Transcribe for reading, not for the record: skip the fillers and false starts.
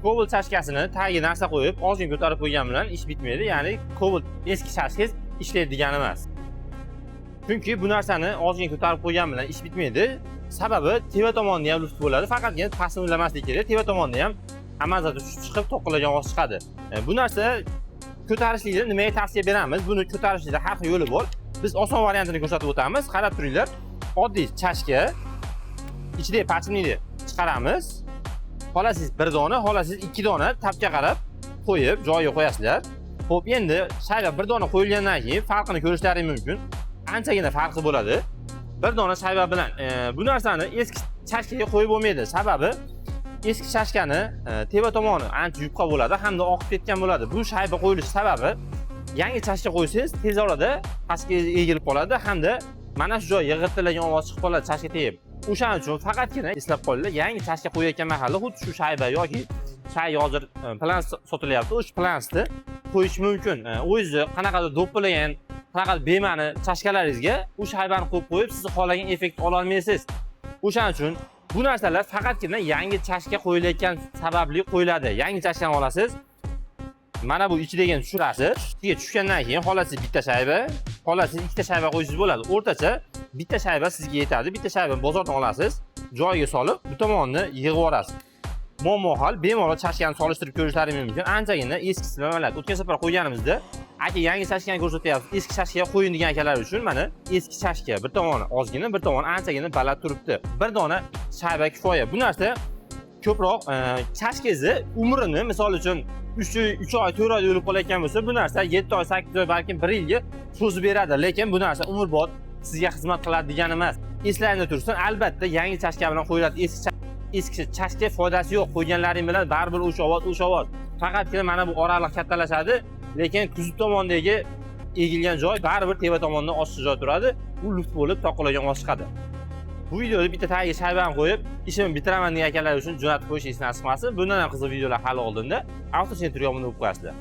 Cobalt chashkasini tagiga narsa qo'yib, ozgina ko'tarib qo'ygan bilan ish bitmaydi. Ya'ni Cobalt eski chashkangiz ishlaydi degani emas. Chunki bu narsani ozgina ko'tarib qo'ygan bilan ish bitmaydi. Sababi teva tomonda ham luft bo'ladi. Faqatgina pastni o'ylamaslik kerak. Teva tomonda ham amazada chiqib to'qilagan ovoz chiqadi. Bu narsa ko'tarishlikda nimaga tavsiya beramiz? Buni ko'tarishlikda har xil yo'li bor. Biz oson variantini ko'rsatib o'tamiz. Qarab turinglar. Oddiy chashka ichidagi pachimlikni chiqaramiz. Xolasiz bir dona, xolasiz 2 dona tapga qarab qo'yib joyiga qo'yasizlar. Xo'p, endi shayba bir dona qo'yilgandan keyin farqini ko'rishlaringiz mumkin. Anchagina farqi bo'ladi. Bir dona shayba bilan bu narsani eski chashkaga qo'yib bo'lmaydi. Sababi eski chashkani teva tomoni ancha yupqa bo'ladi hamda oqib ketgan bo'ladi. Bu shayba qo'yilish sababi yangi chashka qo'ysangiz tez orada pastga egilib qoladi hamda mana shu joy yig'irtilagan ovoz chiqib qoladi chashka tegib. O'shaning uchun faqatgina eslab qolinglar, yangi chashka qo'yayotgan mahalla xuddi shu shayba yoki shay hozir plans sotilyapti, o'sha plansni qo'yish mumkin. O'zingiz qanaqadir do'ppilagan, qanaqadir bema'ni chashkalaringizga u shaybani qo'yib siz xohlagan effekt ola olmaysiz. O'shaning uchun bu narsalar faqatgina yangi chashka qo'yilayotgan sababli qo'yiladi. Yangi chashkani olasiz. Mana bu ichidagi tushirasiz. Ichiga tushgandan keyin xolasiz bitta shayba, xolasiz ikkita shayba qo'yishingiz bo'ladi. O'rtacha bitta shayba sizga yetadi. Bitta shaybani bozordan olasiz, joyiga solib, bu tomonni yig'ib olasiz. Muammo hal, bemalol chashkani solishtirib ko'rishlaringiz mumkin. Anchagina eskisi bilan o'tgan safar qo'yganimizda, aka yangi chashkani ko'rsatyapsiz, eski chashkaga qo'ying degan akalar uchun mana eski chashka bir tomoni ozgina, bir tomoni anchagina baland turibdi. Bir dona shayba kifoya. Bu narsa ko'proq chashkangizni umrini, misol uchun 3 oy, 4 oy o'lib qolayotgan bo'lsa, bu narsa 7 oy, 8 oy, balkim 1 yilga cho'zib beradi. Lekin bu narsa umrbod sizga xizmat qiladi degani emas. Eslaringizda tursin, albatta yangi chashka bilan qo'yiladi. Eski chashka foydasi yo'q. Qo'yganlaring bilan baribir o'sha ovoz. Faqatgina mana bu oraliq kattalashadi, lekin kuzov tomondagi egilgan joy baribir teva tomondan oshchi joy turadi. U luft bo'lib toqilagan ovoz chiqadi. Bu videoda bitta tagiga shaybani qo'yib, ishimni bitiraman degan akalar uchun jo'natib qo'yishingiz nasib qilsin. Bundan ham qiziq videolar hali oldinda Avto Centrga obuna bo'lib qo'yasizlar.